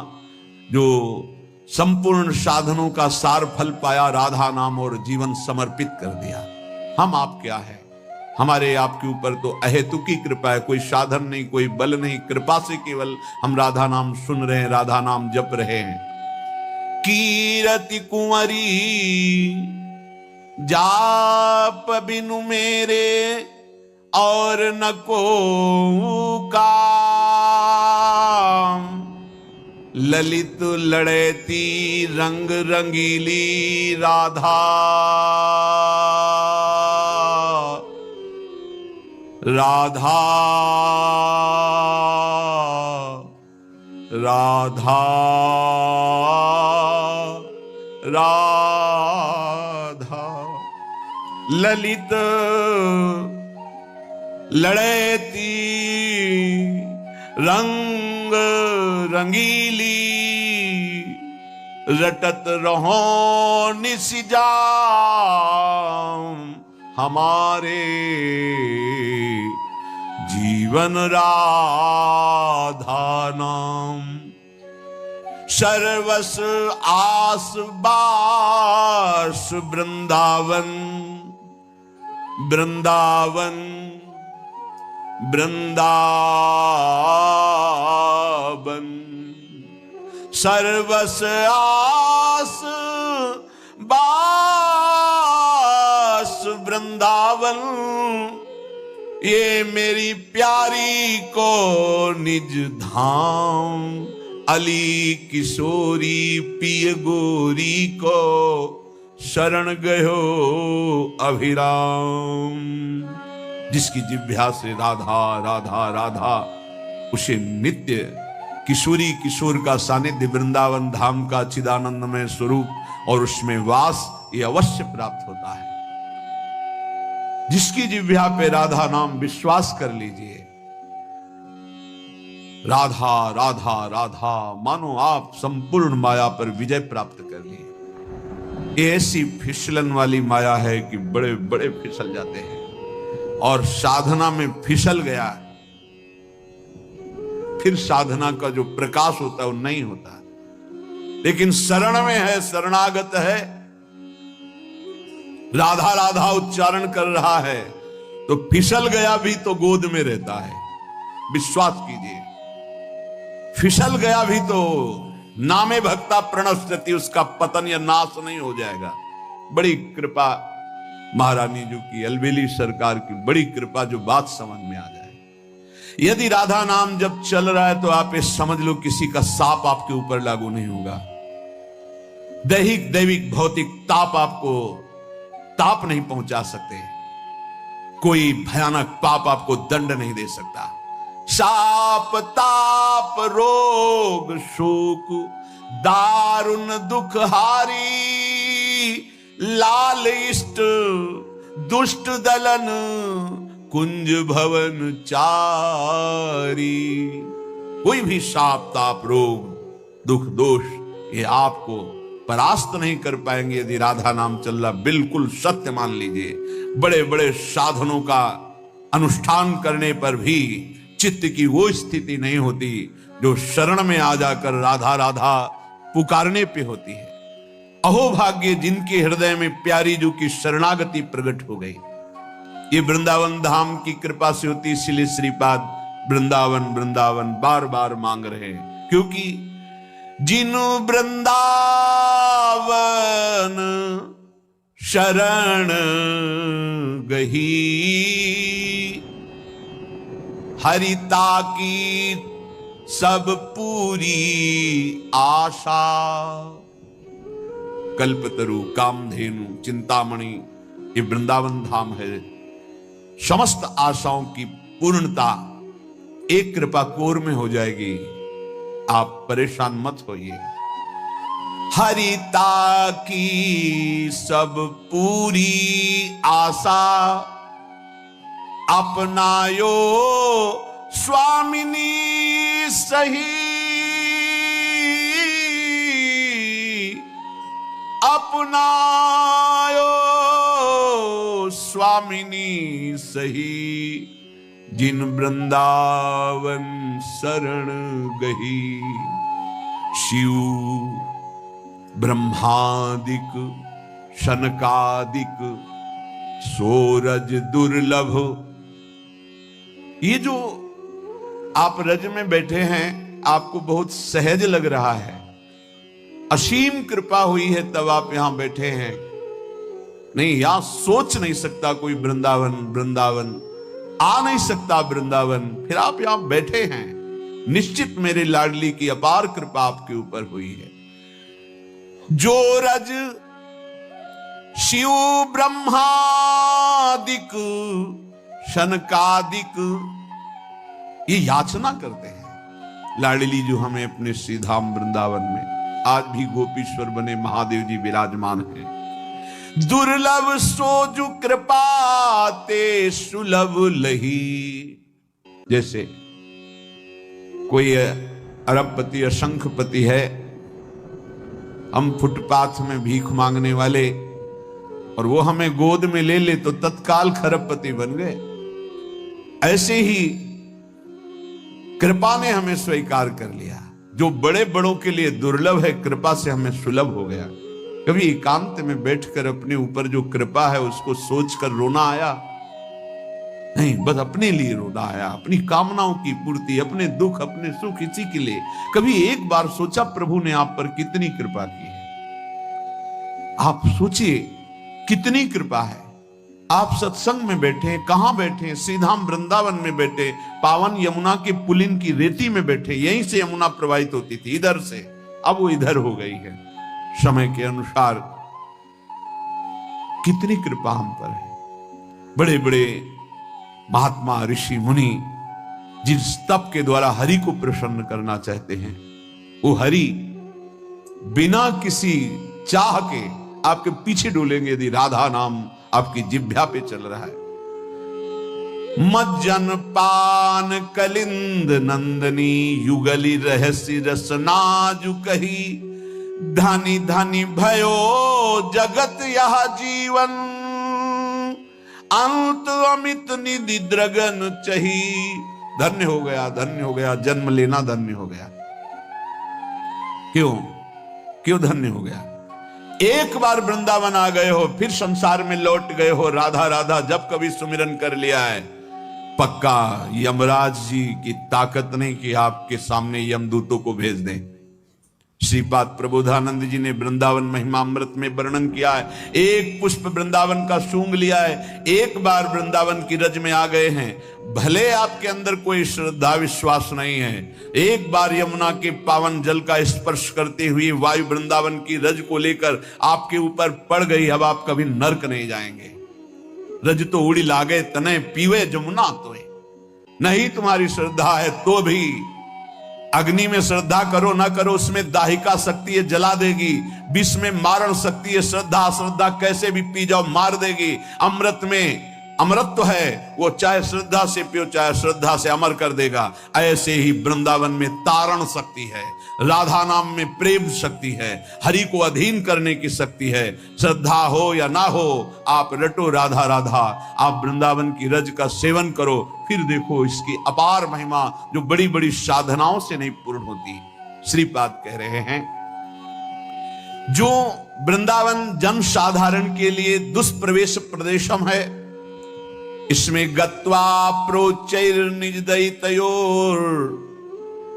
जो संपूर्ण साधनों का सार फल पाया, राधा नाम और जीवन समर्पित कर दिया। हम आप क्या है, हमारे आपके ऊपर तो अहेतुकी कृपा है, कोई साधन नहीं, कोई बल नहीं, कृपा से केवल हम राधा नाम सुन रहे हैं, राधा नाम जप रहे हैं। कीरति कुंवरी जाप बिनु मेरे और न को काम, ललित लड़ेती रंग रंगीली राधा, राधा राधा राधा। ललित लड़ेती रंग रंगीली, रटत रहो निसिजाम हमारे जीवन राधा नाम। सर्वस आस बास वृंदावन वृंदावन वृंदावन। सर्वस आस बास वृंदावन, ये मेरी प्यारी को निज धाम। अली किशोरी पिय गोरी को शरण गयो अभिराम। जिसकी जिह्वा से राधा राधा राधा, उसे नित्य किशोरी किशोर का सानिध्य, वृंदावन धाम का चिदानंदमय स्वरूप और उसमें वास, ये अवश्य प्राप्त होता है। जिसकी जिह्वा पे राधा नाम, विश्वास कर लीजिए, राधा राधा राधा, मानो आप संपूर्ण माया पर विजय प्राप्त कर लिए। ऐसी फिसलन वाली माया है कि बड़े बड़े फिसल जाते हैं, और साधना में फिसल गया फिर साधना का जो प्रकाश होता है वो नहीं होता। लेकिन शरण में है, शरणागत है, राधा राधा उच्चारण कर रहा है, तो फिसल गया भी तो गोद में रहता है। विश्वास कीजिए, फिसल गया भी तो नामे भक्ता प्रणश्यति, उसका पतन या नाश नहीं हो जाएगा। बड़ी कृपा महारानी जी की, अलबेली सरकार की बड़ी कृपा, जो बात समझ में आ जाए। यदि राधा नाम जब चल रहा है तो आप ये समझ लो किसी का साप आपके ऊपर लागू नहीं होगा। दैहिक दैविक भौतिक ताप आपको ताप नहीं पहुंचा सकते। कोई भयानक पाप आपको दंड नहीं दे सकता। शाप ताप रोग शोक दारुण दुख हारी, लाल इष्ट दुष्ट दलन कुंज भवन चारी। कोई भी शाप ताप रोग दुख दोष ये आपको परास्त नहीं कर पाएंगे यदि राधा नाम चल रहा। बिल्कुल सत्य मान लीजिए। बड़े बड़े साधनों का अनुष्ठान करने पर भी चित्त की वो स्थिति नहीं होती जो शरण में आ जाकर राधा राधा पुकारने पे होती है। अहो भाग्य जिनके हृदय में प्यारी जो की शरणागति प्रकट हो गई। ये वृंदावन धाम की कृपा से होती, इसलिए श्रीपाद वृंदावन वृंदावन बार बार मांग रहे हैं, क्योंकि जिनु वृंदावन शरण गही, हरिता की सब पूरी आशा। कल्पतरु कामधेनु चिंतामणि ये वृंदावन धाम है। समस्त आशाओं की पूर्णता एक कृपा कोर में हो जाएगी। आप परेशान मत होइए। हरिता की सब पूरी आशा, अपनायो स्वामिनी सही। अपनायो स्वामिनी सही, जिन वृंदावन शरण गही। शिव ब्रह्मादिक शनकादिक सोरज दुर्लभ। ये जो आप रज में बैठे हैं आपको बहुत सहज लग रहा है। असीम कृपा हुई है तब आप यहां बैठे हैं। नहीं, यहां सोच नहीं सकता कोई वृंदावन वृंदावन, आ नहीं सकता वृंदावन, फिर आप यहां बैठे हैं। निश्चित मेरे लाडली की अपार कृपा आपके ऊपर हुई है। जो रज शिव ब्रह्मादिक शनकादिक, ये याचना करते हैं। लाडली जो हमें अपने श्री धाम वृंदावन में आज भी गोपीश्वर बने महादेव जी विराजमान हैं। दुर्लभ सोजु कृपा ते सुलभ लही। जैसे कोई अरबपति या शंखपति है, हम फुटपाथ में भीख मांगने वाले, और वो हमें गोद में ले ले तो तत्काल खरबपति बन गए। ऐसे ही कृपा ने हमें स्वीकार कर लिया। जो बड़े बड़ों के लिए दुर्लभ है, कृपा से हमें सुलभ हो गया। कभी एकांत में बैठकर अपने ऊपर जो कृपा है उसको सोचकर रोना आया? नहीं, बस अपने लिए रोना आया, अपनी कामनाओं की पूर्ति, अपने दुख, अपने सुख, इसी के लिए। कभी एक बार सोचा प्रभु ने आप पर कितनी कृपा की है? आप सोचिए कितनी कृपा है। आप सत्संग में बैठे, कहां बैठे? श्रीधाम वृंदावन में बैठे, पावन यमुना के पुलिन की रेती में बैठे। यहीं से यमुना प्रवाहित होती थी, इधर से, अब वो इधर हो गई है। समय के अनुसार कितनी कृपा हम पर है। बड़े बड़े महात्मा, ऋषि, मुनि जिस तप के द्वारा हरि को प्रसन्न करना चाहते हैं, वो हरि बिना किसी चाह के आपके पीछे डोलेंगे यदि राधा नाम आपकी जिह्वा पे चल रहा है। मज्जन पान कलिंद नंदनी युगली रहस्य रसनाजु कही। धनी धनी भयो जगत यह जीवन अंत अमित निधि द्रगन चही। धन्य हो गया, धन्य हो गया, जन्म लेना धन्य हो गया। क्यों धन्य हो गया? एक बार वृंदावन आ गए हो, फिर संसार में लौट गए हो। राधा राधा जब कभी सुमिरन कर लिया है, पक्का यमराज जी की ताकत नहीं कि आपके सामने यमदूतों को भेज दें। श्रीपाद प्रबोधानंद जी ने वृंदावन महिमामृत में वर्णन किया है। एक पुष्प वृंदावन का सूंघ लिया है, एक बार वृंदावन की रज में आ गए हैं, भले आपके अंदर कोई श्रद्धा विश्वास नहीं है, एक बार यमुना के पावन जल का स्पर्श करते हुए वायु वृंदावन की रज को लेकर आपके ऊपर पड़ गई, अब आप कभी नरक नहीं जाएंगे। रज तो उड़ी लागे तने पीवे जमुना तोए। नहीं तुम्हारी श्रद्धा है तो भी अग्नि में श्रद्धा करो ना करो, उसमें दाहिका शक्ति है, जला देगी। विष में मारण शक्ति है, श्रद्धा श्रद्धा कैसे भी पी जाओ मार देगी। अमृत में अमृत तो है, वो चाहे श्रद्धा से पियो चाहे श्रद्धा से अमर कर देगा। ऐसे ही वृंदावन में तारण शक्ति है, राधा नाम में प्रेम शक्ति है, हरि को अधीन करने की शक्ति है। श्रद्धा हो या ना हो, आप रटो राधा राधा, आप वृंदावन की रज का सेवन करो, फिर देखो इसकी अपार महिमा जो बड़ी बड़ी साधनाओं से नहीं पूर्ण होती। श्रीपाद कह रहे हैं, जो वृंदावन जन साधारण के लिए दुष्प्रवेश प्रदेशम है, इसमें गत्वा प्रोचैर निज दैतयोर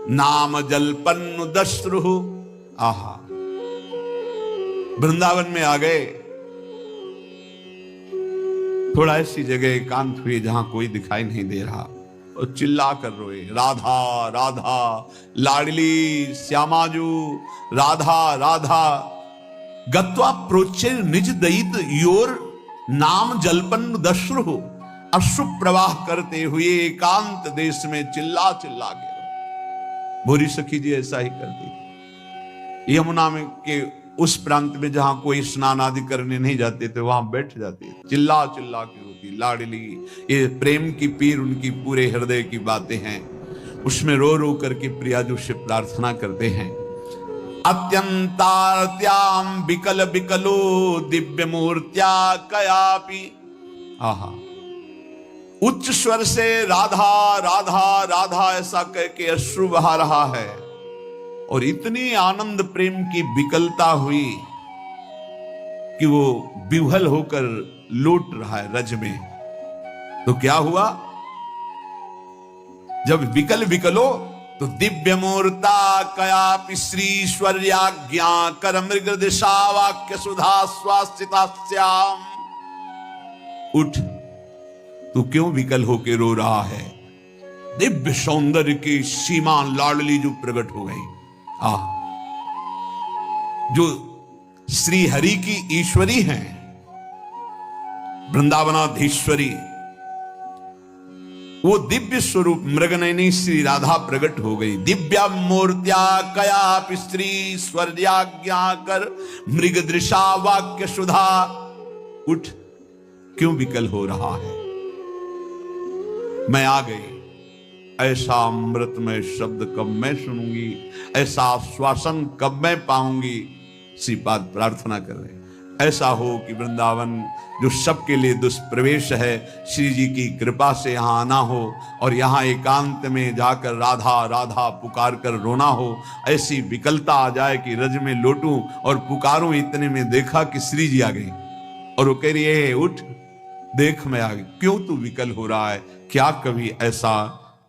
नाम जलपन्नु दश्रु। आहा, वृंदावन में आ गए, थोड़ा ऐसी जगह एकांत हुई जहां कोई दिखाई नहीं दे रहा, और चिल्ला कर रोए, राधा राधा लाडली श्यामाजू, राधा राधा। गत्वा प्रोचैर निज दैत योर नाम जलपन्नु दश्रु। अश्रु प्रवाह करते हुए एकांत देश में चिल्ला चिल्ला के भूरी सखी जी ऐसा ही करती थी। यमुना में के उस प्रांत में जहां कोई स्नान आदि करने नहीं जाते थे, वहां बैठ जाती, चिल्ला चिल्ला के रोती। लाडली, ये प्रेम की पीर उनकी पूरे हृदय की बातें हैं, उसमें रो रो करके प्रियाजू से प्रार्थना करते हैं। अत्यंतार्त्याम विकल विकलो दिव्य मूर्त्या कयापि। आहा, उच्च स्वर से राधा राधा राधा ऐसा कह के अश्रु बहा रहा है, और इतनी आनंद प्रेम की विकलता हुई कि वो विह्वल होकर लौट रहा है रज में। तो क्या हुआ? जब विकल विकलो तो दिव्य मूर्ता कयापि श्रीश्वर्याज्ञा कर मृग दिशा वाक्य सुधा स्वास्थिता श्याम। उठ, तू क्यों विकल होके रो रहा है? दिव्य सौंदर्य की सीमा लाडली जो प्रकट हो गई। जो श्री हरि की ईश्वरी हैं, वृंदावनाधीश्वरी, वो दिव्य स्वरूप मृगनयनी श्री राधा प्रकट हो गई। दिव्या मूर्त्या कयापि स्त्री स्वर्याज्ञा कर मृग दृशा वाक्य सुधा। उठ, क्यों विकल हो रहा है? मैं आ गई। ऐसा अमृतमय शब्द कब मैं सुनूंगी, ऐसा आश्वासन कब मैं पाऊंगी? श्रीपाद प्रार्थना कर रहे, ऐसा हो कि वृंदावन जो सबके लिए दुष्प्रवेश है, श्री जी की कृपा से यहां आना हो और यहां एकांत में जाकर राधा राधा पुकार कर रोना हो। ऐसी विकलता आ जाए कि रज में लोटूं और पुकारूं। इतने में देखा कि श्री जी आ गई और वो कह रही है, उठ देख मैं आ गई। क्यों तू विकल हो रहा है? क्या कभी ऐसा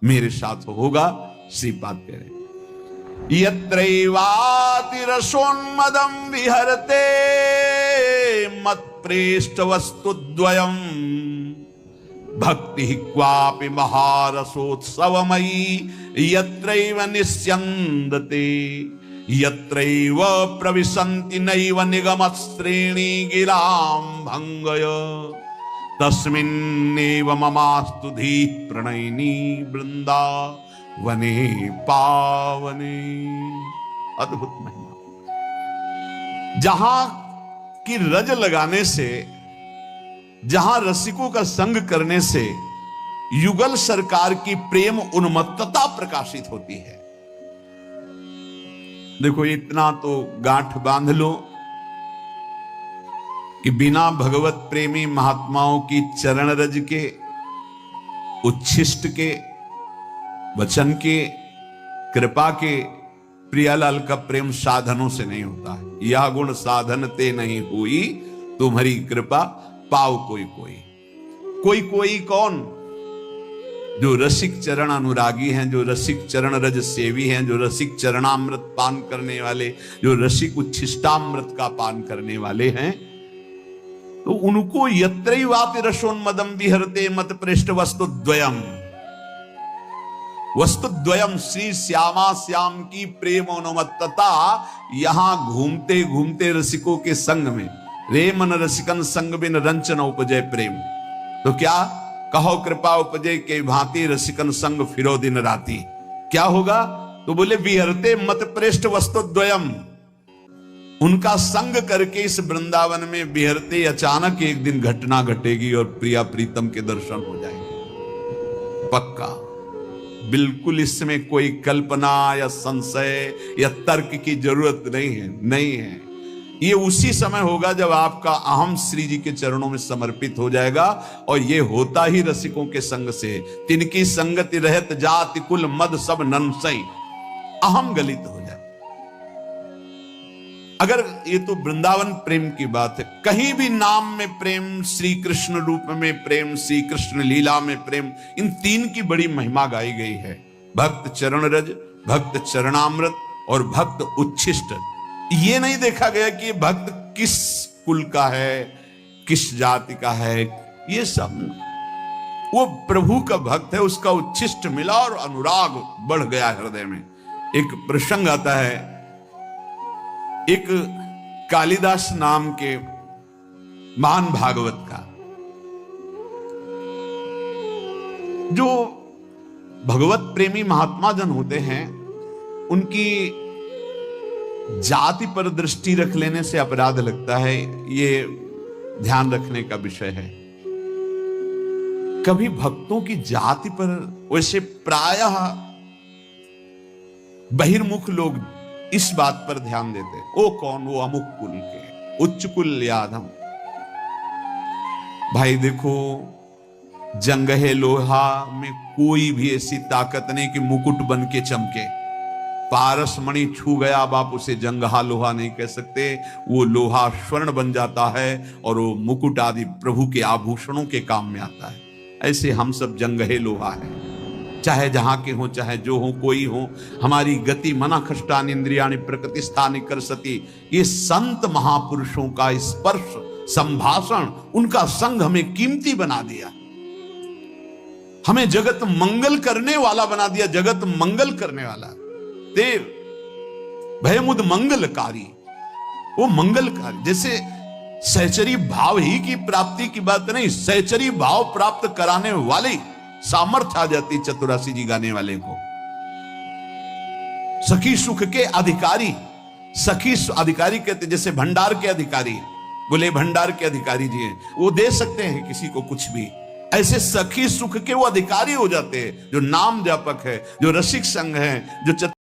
मेरे साथ होगा? श्रीपाद कह रहे, यत्रैवाति रसोन्मदं विहरते मत्प्रेष्ठ वस्तुद्वयम् भक्ति क्वापि महारसोत्सवमयी यत्रैव निस्यन्दते यत्रैव प्रविशन्ति नैव निगमश्रेणी गिरां भंगय तस्मिन्नेव ममास्तु धीः प्रणयिनी वृंदावने पावने। अद्भुत महिमा। जहां की रज लगाने से, जहां रसिकों का संग करने से युगल सरकार की प्रेम उन्मत्तता प्रकाशित होती है। देखो, इतना तो गांठ बांध लो कि बिना भगवत प्रेमी महात्माओं की चरण रज के, उच्छिष्ट के, वचन के, कृपा के, प्रियालाल का प्रेम साधनों से नहीं होता है। यह गुण साधन ते नहीं हुई तुम्हारी कृपा पाओ कोई कोई। कोई कोई कौन? जो रसिक चरण अनुरागी हैं, जो रसिक चरण रज सेवी हैं, जो रसिक चरणामृत पान करने वाले, जो रसिक उच्छिष्टामृत का पान करने वाले हैं, तो उनको यत्रैवापि रसोन्मदं विहरते मत पृष्ठ वस्तुद्वयम्। वस्तुद्वयम् श्री श्यामा श्याम की प्रेम अनुमत्तता यहां घूमते घूमते रसिकों के संग में, रे मन रसिकन संग बिन रंचन उपजय प्रेम। तो क्या कहो कृपा उपजय के भांति रसिकन संग फिरो दिन राती। क्या होगा? तो बोले विहरते मत पृष्ठ वस्तुद्वयम्। उनका संग करके इस वृंदावन में विहरते अचानक एक दिन घटना घटेगी और प्रिया प्रीतम के दर्शन हो जाएंगे। पक्का, बिल्कुल इसमें कोई कल्पना या संशय या तर्क की जरूरत नहीं है। नहीं है, ये उसी समय होगा जब आपका अहम श्री जी के चरणों में समर्पित हो जाएगा। और ये होता ही रसिकों के संग से। तिनकी संगति रहत जाति कुल मद सब ननसई, अहम गलित हो जाए। अगर ये तो वृंदावन प्रेम की बात है, कहीं भी नाम में प्रेम, श्री कृष्ण रूप में प्रेम, श्री कृष्ण लीला में प्रेम, इन तीन की बड़ी महिमा गाई गई है। भक्त चरण रज, भक्त चरणामृत और भक्त उच्छिष्ट। ये नहीं देखा गया कि भक्त किस कुल का है, किस जाति का है। ये सब वो प्रभु का भक्त है, उसका उच्छिष्ट मिला और अनुराग बढ़ गया हृदय में। एक प्रसंग आता है, एक कालिदास नाम के महान भागवत का, जो भगवत प्रेमी महात्मा जन होते हैं, उनकी जाति पर दृष्टि रख लेने से अपराध लगता है। ये ध्यान रखने का विषय है। कभी भक्तों की जाति पर, वैसे प्रायः बहिर्मुख लोग इस बात पर ध्यान देते, ओ कौन, वो अमुक कुल के, उच्च कुल यादम। भाई देखो, जंगहे लोहा में कोई भी ऐसी ताकत नहीं कि मुकुट बन के चमके। पारस मणि छू गया, अब आप उसे जंगहा लोहा नहीं कह सकते। वो लोहा स्वर्ण बन जाता है और वो मुकुट आदि प्रभु के आभूषणों के काम में आता है। ऐसे हम सब जंगहे लोहा है, चाहे जहां के हो, चाहे जो हो, कोई हो। हमारी गति मना खष्टानि इंद्रियाणि प्रकृतिस्थानि करसति। ये संत महापुरुषों का स्पर्श, संभाषण, उनका संग हमें कीमती बना दिया, हमें जगत मंगल करने वाला बना दिया। जगत मंगल करने वाला देव भयमुद मंगलकारी, वो मंगलकारी। जैसे सहचरी भाव ही की प्राप्ति की बात नहीं, सहचरी भाव प्राप्त कराने वाले सामर्थ्य आ जाती चतुरासी जी गाने वाले को। सखी सुख के अधिकारी, सखी अधिकारी कहते जैसे भंडार के अधिकारी, बोले भंडार के अधिकारी जी हैं, वो दे सकते हैं किसी को कुछ भी। ऐसे सखी सुख के वो अधिकारी हो जाते हैं, जो नाम जापक है, जो रसिक संघ है, जो